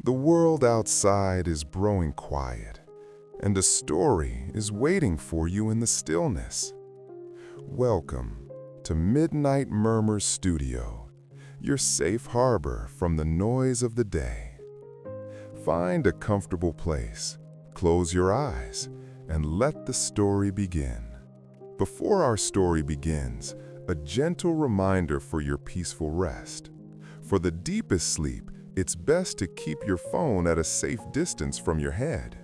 The world outside is growing quiet, and a story is waiting for you in the stillness. Welcome to Midnight Murmurs Studio, your safe harbor from the noise of the day. Find a comfortable place, close your eyes, and let the story begin. Before our story begins, a gentle reminder for your peaceful rest. For the deepest sleep, it's best to keep your phone at a safe distance from your head.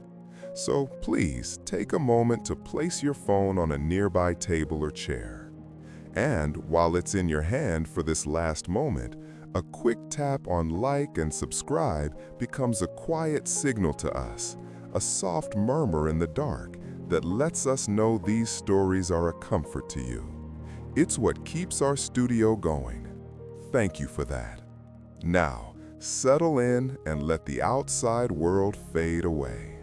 So please take a moment to place your phone on a nearby table or chair. And while it's in your hand for this last moment, a quick tap on like and subscribe becomes a quiet signal to us, a soft murmur in the dark that lets us know these stories are a comfort to you. It's what keeps our studio going. Thank you for that. Now, settle in and let the outside world fade away.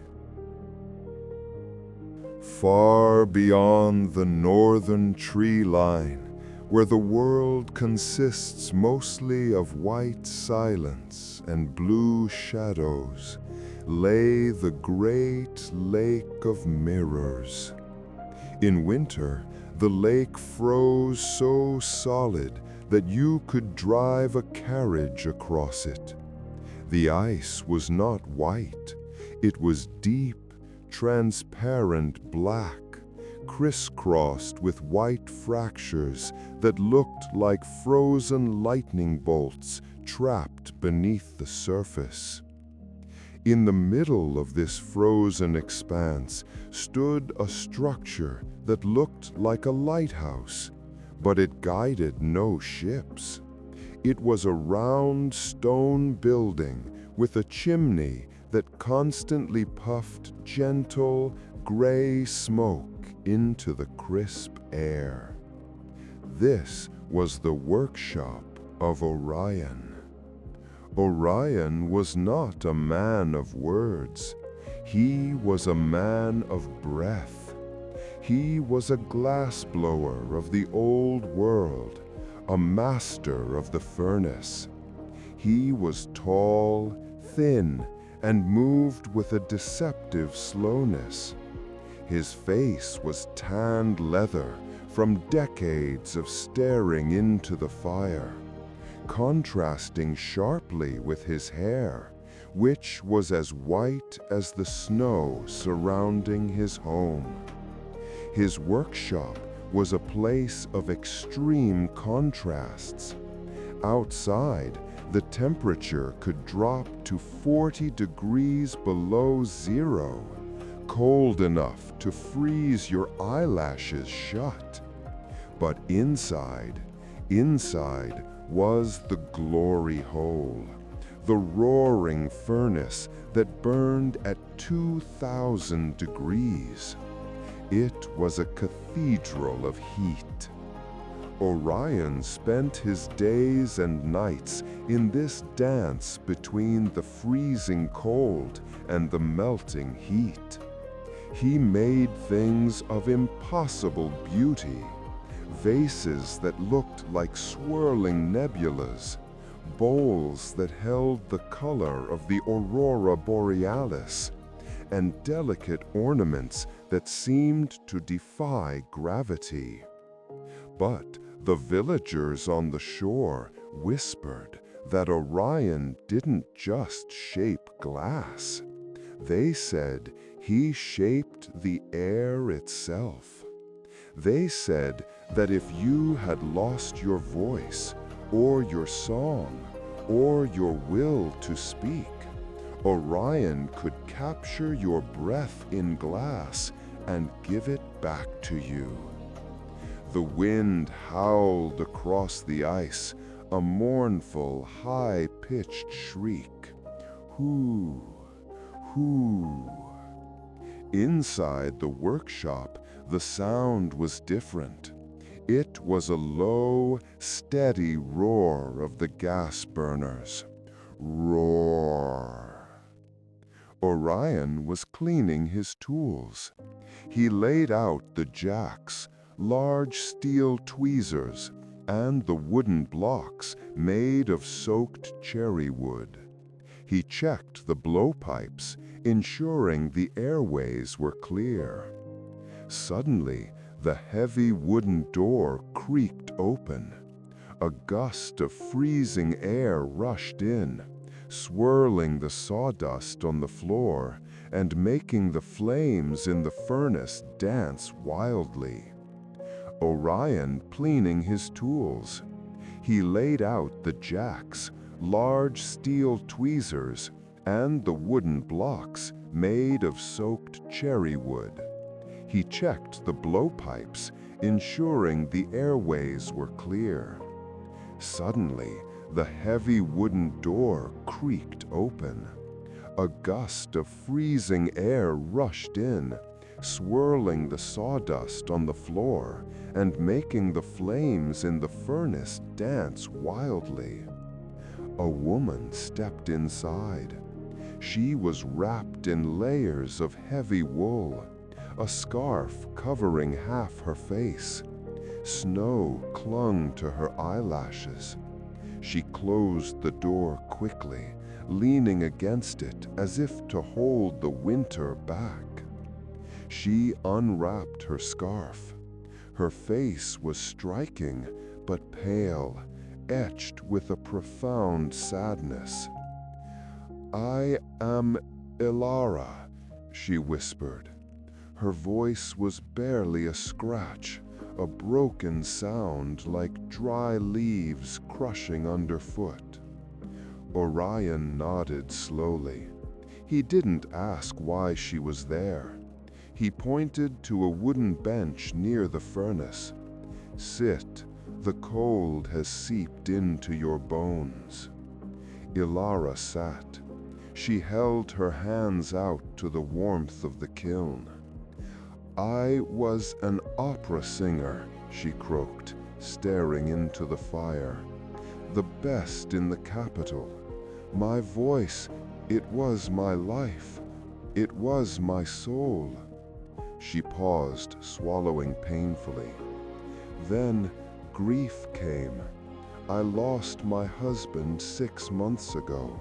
Far beyond the northern tree line, where the world consists mostly of white silence and blue shadows, lay the great lake of mirrors. In winter, the lake froze so solid that you could drive a carriage across it. The ice was not white. It was deep, transparent black, crisscrossed with white fractures that looked like frozen lightning bolts trapped beneath the surface. In the middle of this frozen expanse stood a structure that looked like a lighthouse, but it guided no ships. It was a round stone building with a chimney that constantly puffed gentle, gray smoke into the crisp air. This was the workshop of Orion. Orion was not a man of words. He was a man of breath. He was a glassblower of the old world, a master of the furnace. He was tall, thin, and moved with a deceptive slowness. His face was tanned leather from decades of staring into the fire, contrasting sharply with his hair, which was as white as the snow surrounding his home. His workshop was a place of extreme contrasts. Outside, the temperature could drop to 40 degrees below zero, cold enough to freeze your eyelashes shut. But inside was the glory hole, the roaring furnace that burned at 2,000 degrees. It was a cathedral of heat. Orion spent his days and nights in this dance between the freezing cold and the melting heat. He made things of impossible beauty, vases that looked like swirling nebulas, bowls that held the color of the aurora borealis, and delicate ornaments that seemed to defy gravity. But the villagers on the shore whispered that Orion didn't just shape glass. They said he shaped the air itself. They said that if you had lost your voice, or your song, or your will to speak, Orion could capture your breath in glass and give it back to you. The wind howled across the ice, a mournful, high-pitched shriek. Hoo, hoo. Inside the workshop, the sound was different. It was a low, steady roar of the gas burners. Roar. Orion was cleaning his tools. He laid out the jacks, large steel tweezers, and the wooden blocks made of soaked cherry wood. He checked the blowpipes, ensuring the airways were clear. Suddenly, the heavy wooden door creaked open. A gust of freezing air rushed in, swirling the sawdust on the floor and making the flames in the furnace dance wildly. Orion cleaning his tools. He laid out the jacks, large steel tweezers, and the wooden blocks made of soaked cherry wood. He checked the blowpipes, ensuring the airways were clear. Suddenly, the heavy wooden door creaked open. A gust of freezing air rushed in, swirling the sawdust on the floor and making the flames in the furnace dance wildly. A woman stepped inside. She was wrapped in layers of heavy wool, a scarf covering half her face. Snow clung to her eyelashes. She closed the door quickly, leaning against it as if to hold the winter back. She unwrapped her scarf. Her face was striking, but pale, etched with a profound sadness. "I am Ilara," she whispered. Her voice was barely a scratch, a broken sound like dry leaves crushing underfoot. Orion nodded slowly. He didn't ask why she was there. He pointed to a wooden bench near the furnace. "Sit, the cold has seeped into your bones." Ilara sat. She held her hands out to the warmth of the kiln. "I was an opera singer," she croaked, staring into the fire. "The best in the capital. My voice, it was my life. It was my soul." She paused, swallowing painfully. "Then grief came. I lost my husband 6 months ago.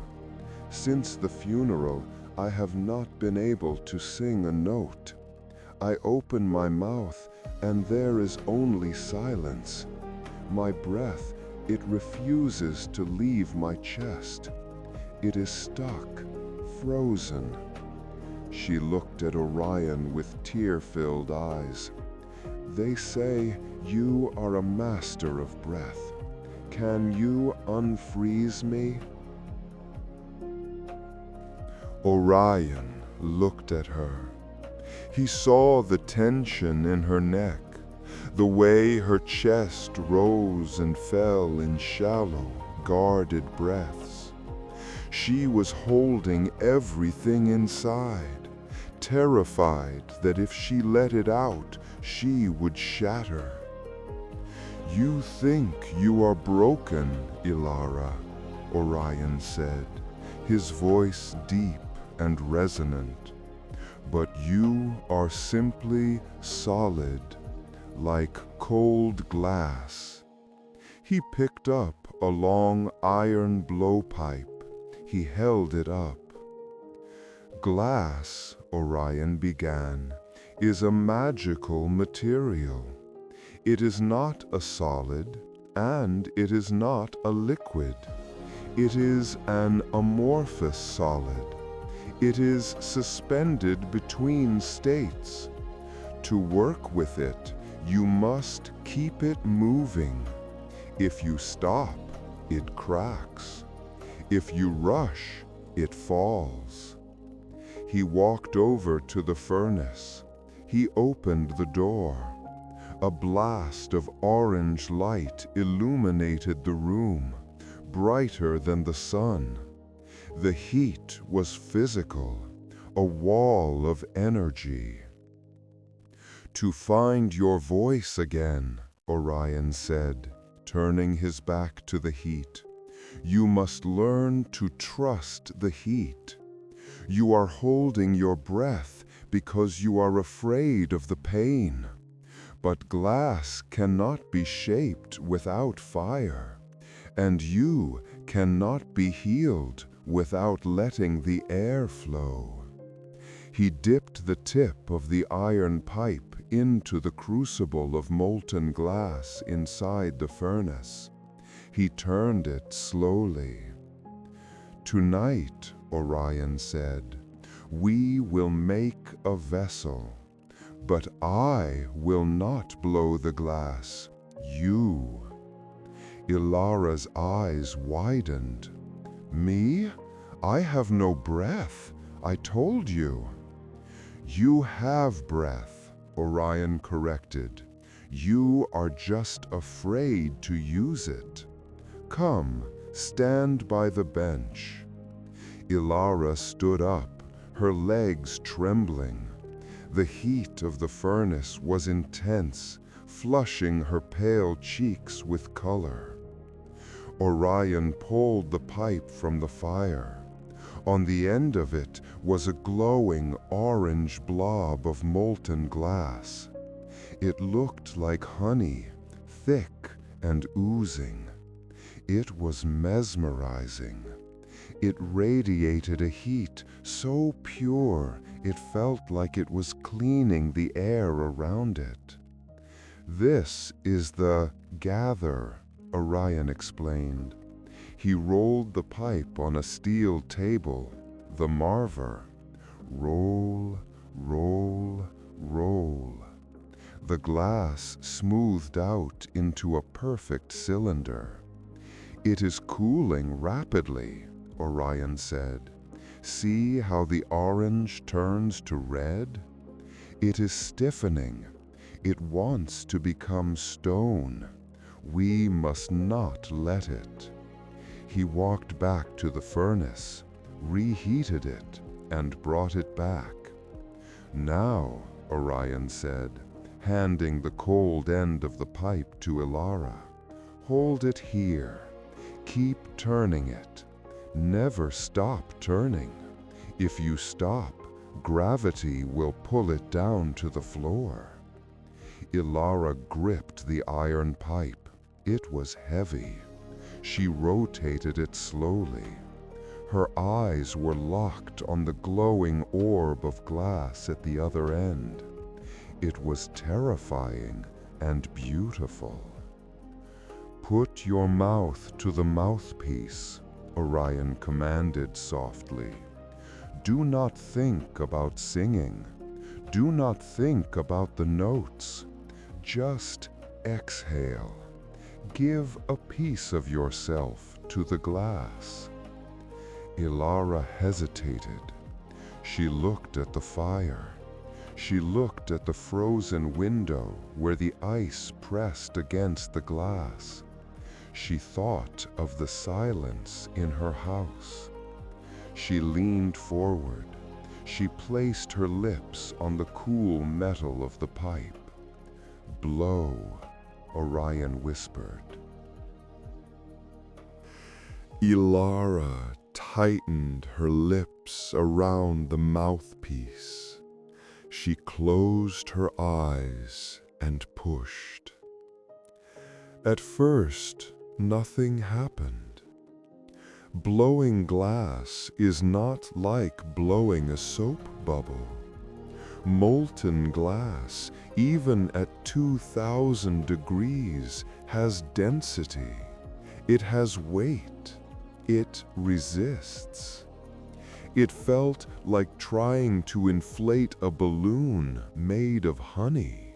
Since the funeral, I have not been able to sing a note. I open my mouth, and there is only silence. My breath, it refuses to leave my chest. It is stuck, frozen." She looked at Orion with tear-filled eyes. "They say you are a master of breath. Can you unfreeze me?" Orion looked at her. He saw the tension in her neck, the way her chest rose and fell in shallow, guarded breaths. She was holding everything inside, terrified that if she let it out, she would shatter. "You think you are broken, Ilara," Orion said, his voice deep and resonant. "But you are simply solid, like cold glass." He picked up a long iron blowpipe. He held it up. "Glass," Orion began, "is a magical material. It is not a solid, and it is not a liquid. It is an amorphous solid. It is suspended between states. To work with it, you must keep it moving. If you stop, it cracks. If you rush, it falls." He walked over to the furnace. He opened the door. A blast of orange light illuminated the room, brighter than the sun. The heat was physical, a wall of energy. "To find your voice again," Orion said, turning his back to the heat, "you must learn to trust the heat. You are holding your breath because you are afraid of the pain. But glass cannot be shaped without fire, and you cannot be healed without letting the air flow. He dipped the tip of the iron pipe into the crucible of molten glass inside the furnace. He turned it slowly. "Tonight," Orion said, "we will make a vessel. But I will not blow the glass, you." Ilara's eyes widened. "Me? I have no breath, I told you." "You have breath," Orion corrected. "You are just afraid to use it. Come, stand by the bench." Ilara stood up, her legs trembling. The heat of the furnace was intense, flushing her pale cheeks with color. Orion pulled the pipe from the fire. On the end of it was a glowing orange blob of molten glass. It looked like honey, thick and oozing. It was mesmerizing. It radiated a heat so pure it felt like it was cleaning the air around it. "This is the gather," Orion explained. He rolled the pipe on a steel table, the marver. Roll, roll, roll. The glass smoothed out into a perfect cylinder. "It is cooling rapidly," Orion said. "See how the orange turns to red? It is stiffening. It wants to become stone. We must not let it." He walked back to the furnace, reheated it, and brought it back. "Now," Orion said, handing the cold end of the pipe to Ilara, "hold it here. Keep turning it. Never stop turning. If you stop, gravity will pull it down to the floor." Ilara gripped the iron pipe. It was heavy. She rotated it slowly. Her eyes were locked on the glowing orb of glass at the other end. It was terrifying and beautiful. "Put your mouth to the mouthpiece," Orion commanded softly. "Do not think about singing. Do not think about the notes. Just exhale. Give a piece of yourself to the glass." Ilara hesitated. She looked at the fire. She looked at the frozen window where the ice pressed against the glass. She thought of the silence in her house. She leaned forward. She placed her lips on the cool metal of the pipe. "Blow," Orion whispered. Ilara tightened her lips around the mouthpiece. She closed her eyes and pushed. At first, nothing happened. Blowing glass is not like blowing a soap bubble. Molten glass, even at 2000 degrees, has density. It has weight. It resists. It felt like trying to inflate a balloon made of honey.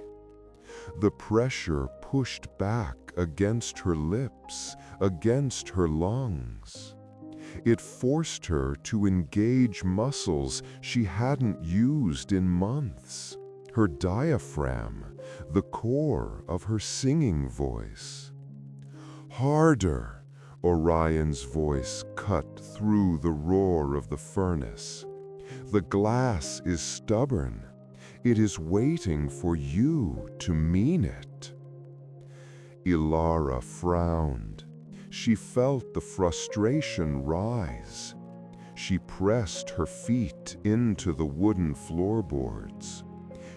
The pressure pushed back against her lips, against her lungs. It forced her to engage muscles she hadn't used in months. Her diaphragm, the core of her singing voice. "Harder!" Orion's voice cut through the roar of the furnace. "The glass is stubborn. It is waiting for you to mean it." Ilara frowned. She felt the frustration rise. She pressed her feet into the wooden floorboards.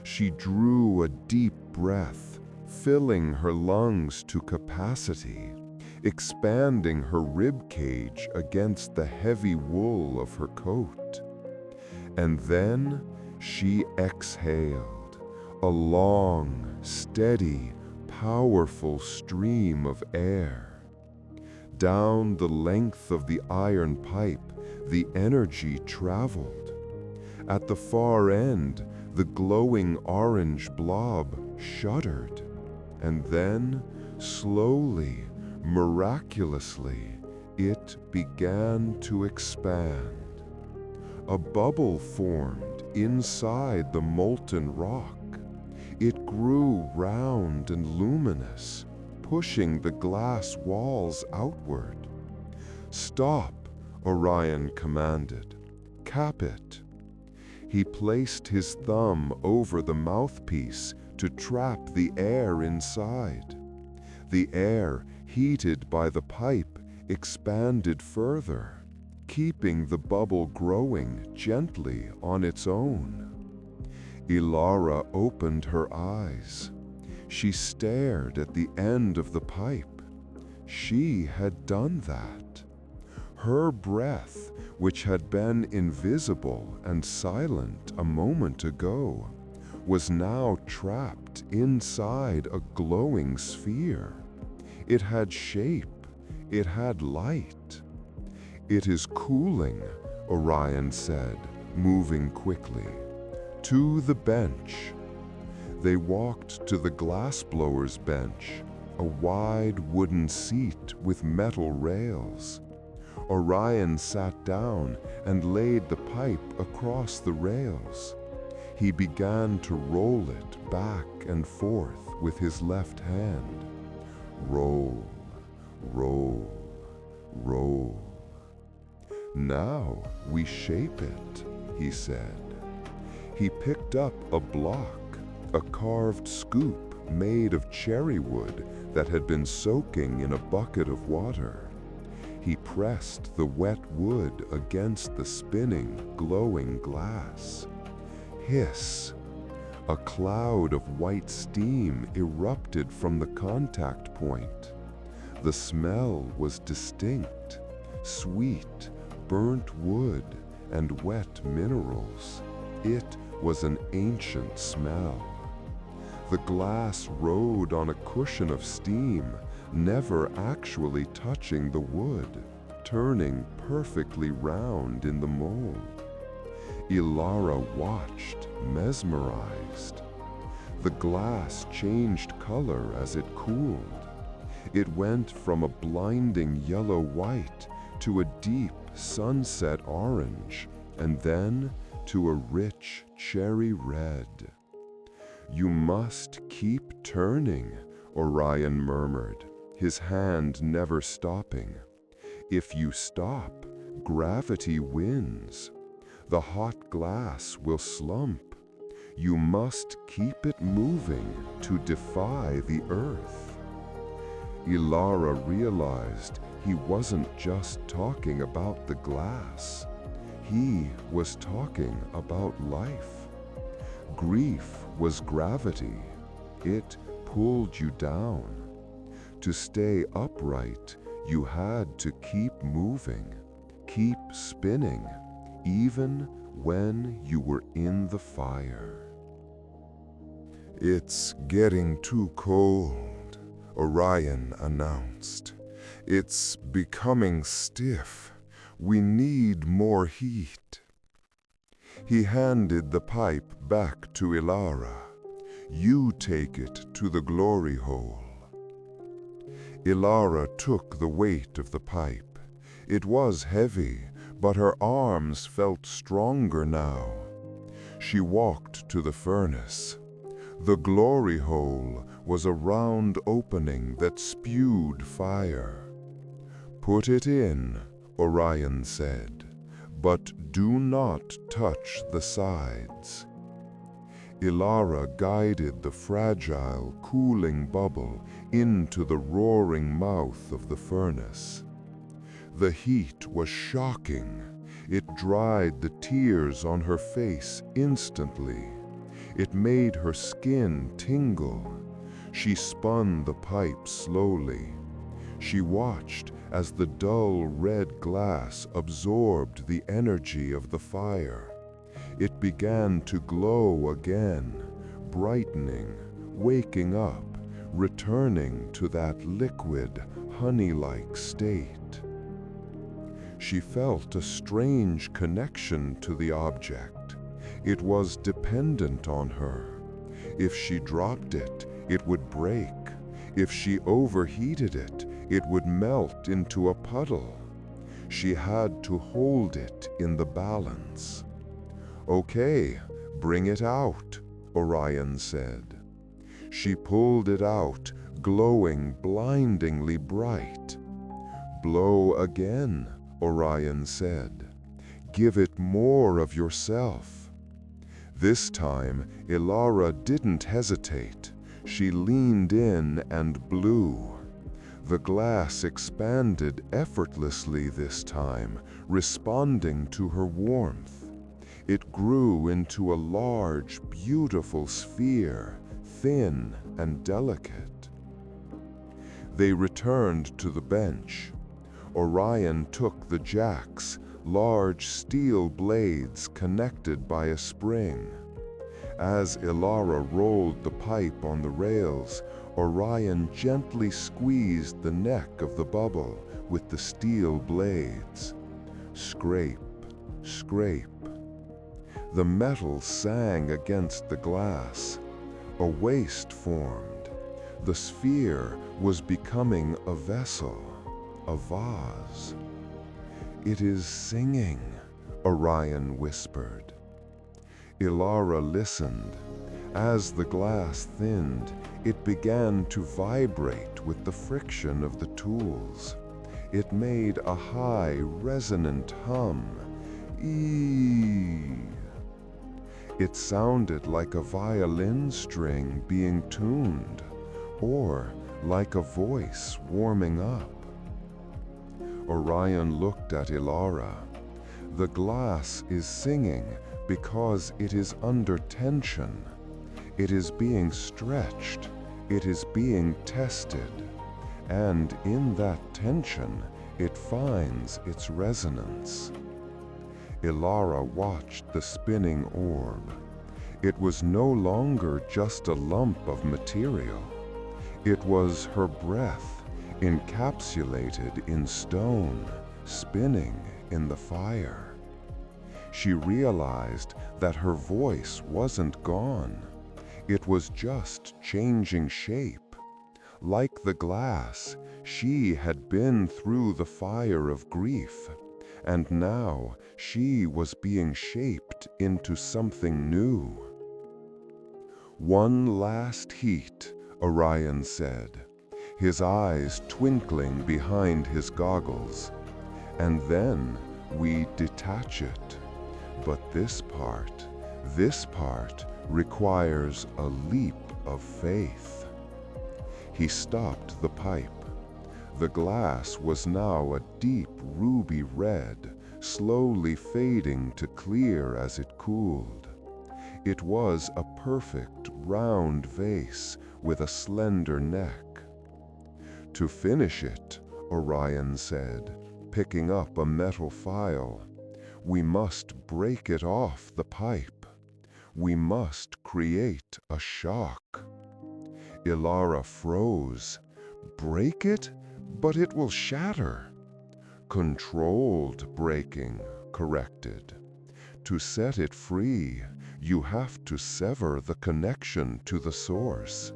She drew a deep breath, filling her lungs to capacity, expanding her rib cage against the heavy wool of her coat. And then she exhaled, a long, steady, powerful stream of air. Down the length of the iron pipe, the energy traveled. At the far end, the glowing orange blob shuddered, and then, slowly, miraculously, it began to expand. A bubble formed inside the molten rock. It grew round and luminous, pushing the glass walls outward. "Stop," Orion commanded. "Cap it." He placed his thumb over the mouthpiece to trap the air inside. The air, heated by the pipe, expanded further, keeping the bubble growing gently on its own. Ilara opened her eyes. She stared at the end of the pipe. She had done that. Her breath, which had been invisible and silent a moment ago, was now trapped inside a glowing sphere. It had shape. It had light. "It is cooling," Orion said, moving quickly. "To the bench." They walked to the glassblower's bench, a wide wooden seat with metal rails. Orion sat down and laid the pipe across the rails. He began to roll it back and forth with his left hand. Roll, roll, roll. "Now we shape it," he said. He picked up a block, a carved scoop made of cherry wood that had been soaking in a bucket of water. He pressed the wet wood against the spinning, glowing glass. Hiss! A cloud of white steam erupted from the contact point. The smell was distinct, sweet, burnt wood, and wet minerals. It was an ancient smell. The glass rode on a cushion of steam, never actually touching the wood, turning perfectly round in the mold. Ilara watched, mesmerized. The glass changed color as it cooled. It went from a blinding yellow-white to a deep sunset orange, and then to a rich cherry red. "You must keep turning," Orion murmured, his hand never stopping. "If you stop, gravity wins. The hot glass will slump. You must keep it moving to defy the earth." Ilara realized he wasn't just talking about the glass. He was talking about life. Grief was gravity. It pulled you down. To stay upright, you had to keep moving, keep spinning, even when you were in the fire. "It's getting too cold," Orion announced. "It's becoming stiff. We need more heat." He handed the pipe back to Ilara. "You take it to the glory hole." Ilara took the weight of the pipe. It was heavy, but her arms felt stronger now. She walked to the furnace. The glory hole was a round opening that spewed fire. "Put it in," Orion said, "but do not touch the sides." Ilara guided the fragile, cooling bubble into the roaring mouth of the furnace. The heat was shocking. It dried the tears on her face instantly. It made her skin tingle. She spun the pipe slowly. She watched as the dull red glass absorbed the energy of the fire. It began to glow again, brightening, waking up, returning to that liquid, honey-like state. She felt a strange connection to the object. It was dependent on her. If she dropped it, it would break. If she overheated it, it would melt into a puddle. She had to hold it in the balance. "Okay, bring it out," Orion said. She pulled it out, glowing blindingly bright. "Blow again," Orion said. "Give it more of yourself." This time, Ilara didn't hesitate. She leaned in and blew. The glass expanded effortlessly this time, responding to her warmth. It grew into a large, beautiful sphere, thin and delicate. They returned to the bench. Orion took the jacks, large steel blades connected by a spring. As Ilara rolled the pipe on the rails, Orion gently squeezed the neck of the bubble with the steel blades. Scrape, scrape. The metal sang against the glass. A waist formed. The sphere was becoming a vessel, a vase. "It is singing," Orion whispered. Ilara listened. As the glass thinned, it began to vibrate with the friction of the tools. It made a high, resonant hum. Eee. It sounded like a violin string being tuned, or like a voice warming up. Orion looked at Ilara. The glass is singing because it is under tension. It is being stretched. It is being tested. And in that tension, it finds its resonance. Ilara watched the spinning orb. It was no longer just a lump of material. It was her breath, encapsulated in stone, spinning in the fire. She realized that her voice wasn't gone. It was just changing shape. Like the glass, she had been through the fire of grief, and now she was being shaped into something new. "One last heat," Orion said, his eyes twinkling behind his goggles. "And then we detach it. But this part requires a leap of faith." He stopped the pipe. The glass was now a deep ruby red, slowly fading to clear as it cooled. It was a perfect round vase with a slender neck. "To finish it," Orion said, picking up a metal file, "we must break it off the pipe. We must create a shock." Ilara froze. "Break it? But it will shatter." "Controlled breaking," corrected. "To set it free, you have to sever the connection to the source.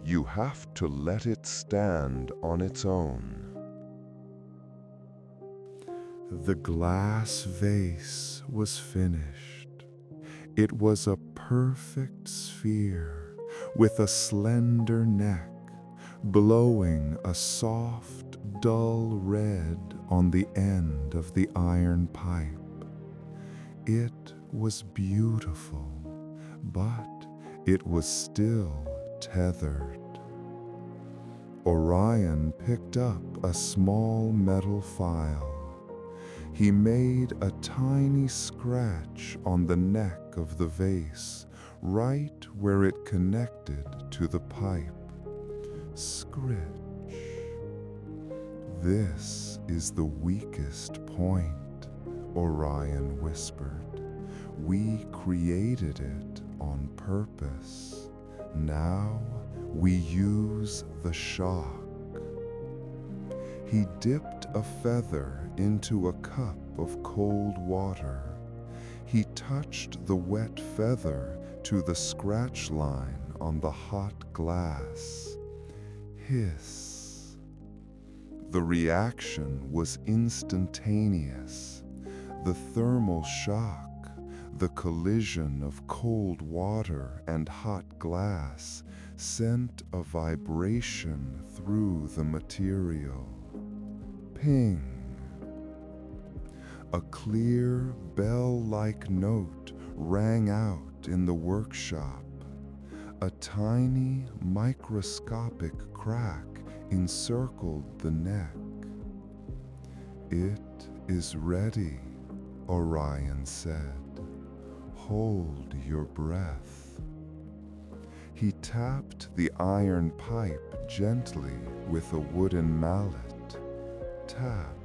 You have to let it stand on its own." The glass vase was finished. It was a perfect sphere with a slender neck, glowing a soft, dull red on the end of the iron pipe. It was beautiful, but it was still tethered. Orion picked up a small metal file. He made a tiny scratch on the neck of the vase, right where it connected to the pipe. Scritch. "This is the weakest point," Orion whispered. "We created it on purpose. Now we use the shock." He dipped a feather into a cup of cold water. He touched the wet feather to the scratch line on the hot glass. Hiss. The reaction was instantaneous. The thermal shock, the collision of cold water and hot glass, sent a vibration through the material. Ping. A clear, bell-like note rang out in the workshop. A tiny, microscopic crack encircled the neck. "It is ready," Orion said. "Hold your breath." He tapped the iron pipe gently with a wooden mallet. Tap.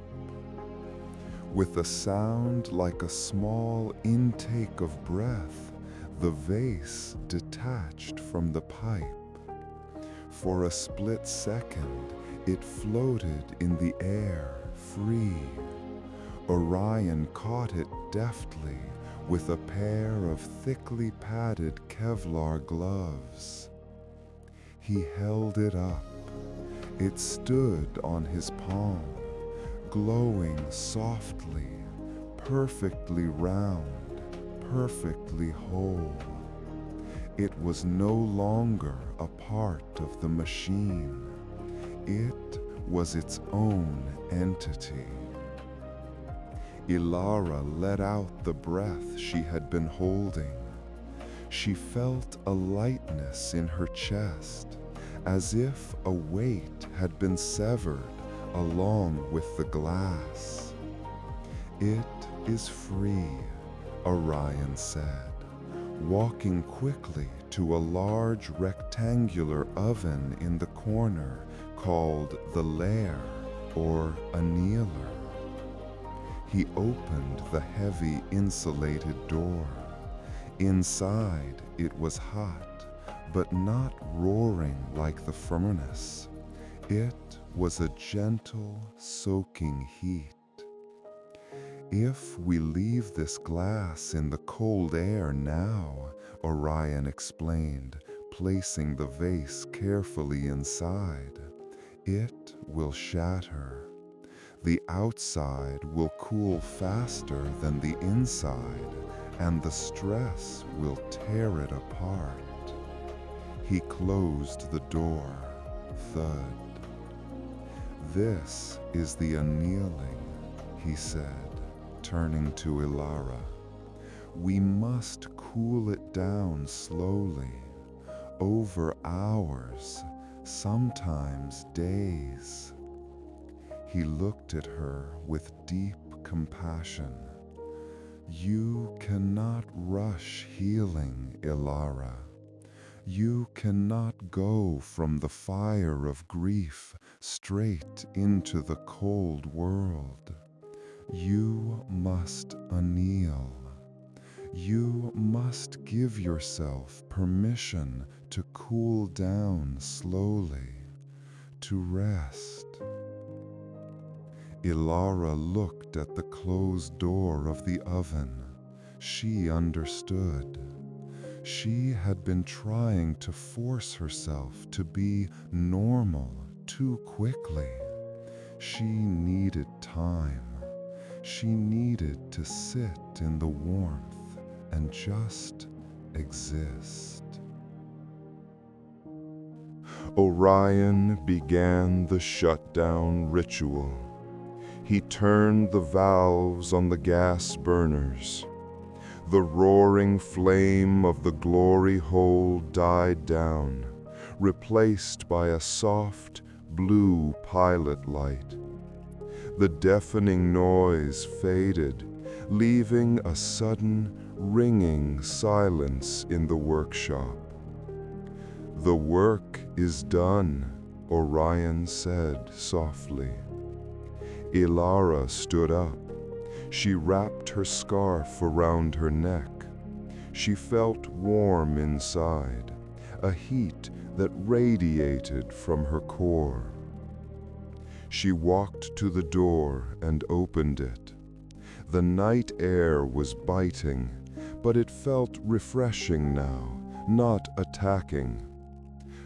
With a sound like a small intake of breath, the vase detached from the pipe. For a split second, it floated in the air, free. Orion caught it deftly with a pair of thickly padded Kevlar gloves. He held it up. It stood on his palm, glowing softly, perfectly round, perfectly whole. It was no longer a part of the machine. It was its own entity. Ilara let out the breath she had been holding. She felt a lightness in her chest, as if a weight had been severed along with the glass. "It is free," Orion said, walking quickly to a large rectangular oven in the corner called the lair or annealer. He opened the heavy insulated door. Inside it was hot, but not roaring like the furnace. It was a gentle, soaking heat. "If we leave this glass in the cold air now," Orion explained, placing the vase carefully inside, "it will shatter. The outside will cool faster than the inside, and the stress will tear it apart." He closed the door. Thud. "This is the annealing," he said, turning to Ilara. "We must cool it down slowly, over hours, sometimes days." He looked at her with deep compassion. "You cannot rush healing, Ilara. You cannot go from the fire of grief straight into the cold world. You must anneal. You must give yourself permission to cool down slowly, to rest." Ilara looked at the closed door of the oven. She understood. She had been trying to force herself to be normal too quickly. She needed time. She needed to sit in the warmth and just exist. Orion began the shutdown ritual. He turned the valves on the gas burners. The roaring flame of the glory hole died down, replaced by a soft, blue pilot light. The deafening noise faded, leaving a sudden, ringing silence in the workshop. "The work is done," Orion said softly. Ilara stood up. She wrapped her scarf around her neck. She felt warm inside, a heat that radiated from her core. She walked to the door and opened it. The night air was biting, but it felt refreshing now, not attacking.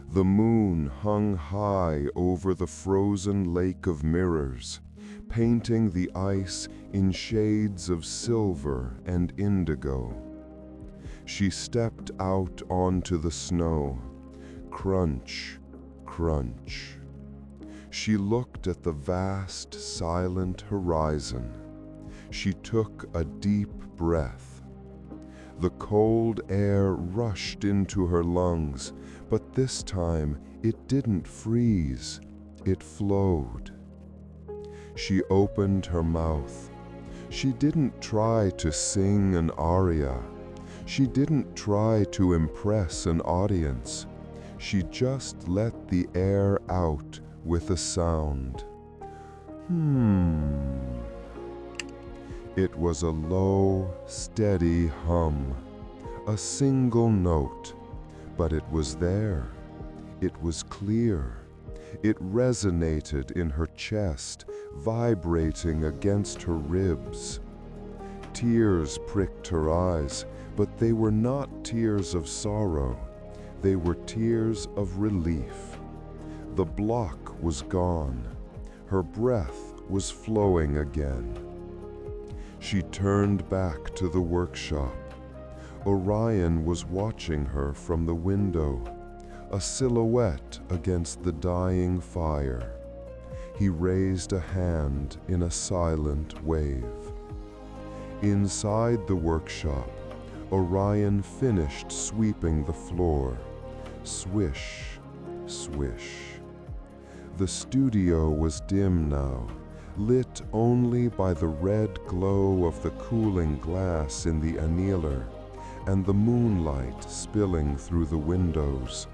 The moon hung high over the frozen lake of mirrors, painting the ice in shades of silver and indigo. She stepped out onto the snow. Crunch, crunch. She looked at the vast, silent horizon. She took a deep breath. The cold air rushed into her lungs, but this time it didn't freeze, it flowed. She opened her mouth. She didn't try to sing an aria. She didn't try to impress an audience. She just let the air out with a sound. It was a low, steady hum, a single note, but it was there. It was clear. It resonated in her chest, vibrating against her ribs. Tears pricked her eyes, but they were not tears of sorrow. They were tears of relief. The block was gone. Her breath was flowing again. She turned back to the workshop. Orion was watching her from the window, a silhouette against the dying fire. He raised a hand in a silent wave. Inside the workshop, Orion finished sweeping the floor. Swish, swish. The studio was dim now, lit only by the red glow of the cooling glass in the annealer and the moonlight spilling through the windows.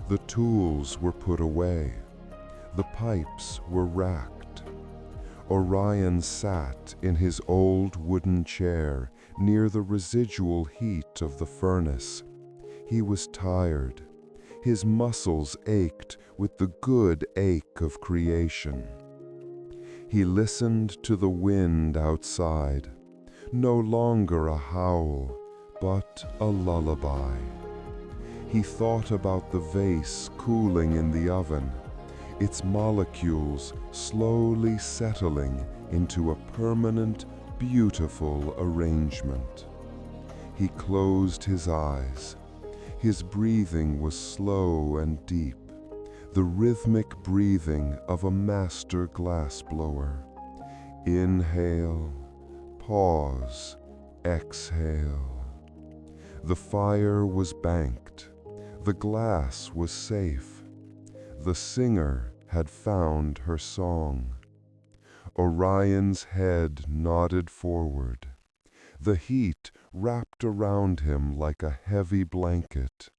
The tools were put away. The pipes were racked. Orion sat in his old wooden chair near the residual heat of the furnace. He was tired. His muscles ached with the good ache of creation. He listened to the wind outside, no longer a howl, but a lullaby. He thought about the vase cooling in the oven, its molecules slowly settling into a permanent, beautiful arrangement. He closed his eyes. His breathing was slow and deep, the rhythmic breathing of a master glassblower. Inhale, pause, exhale. The fire was banked. The glass was safe. The singer had found her song. Orion's head nodded forward. The heat wrapped around him like a heavy blanket.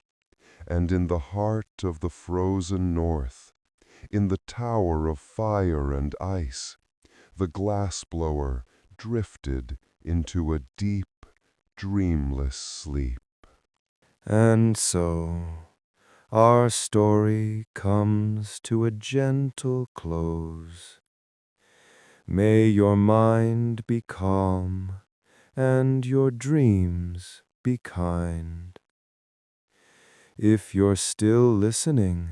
And in the heart of the frozen north, in the tower of fire and ice, the glassblower drifted into a deep, dreamless sleep. And so, our story comes to a gentle close. May your mind be calm, and your dreams be kind. If you're still listening,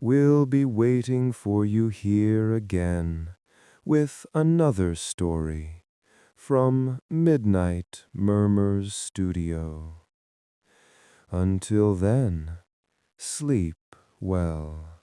we'll be waiting for you here again with another story from Midnight Murmurs Studio. Until then, sleep well.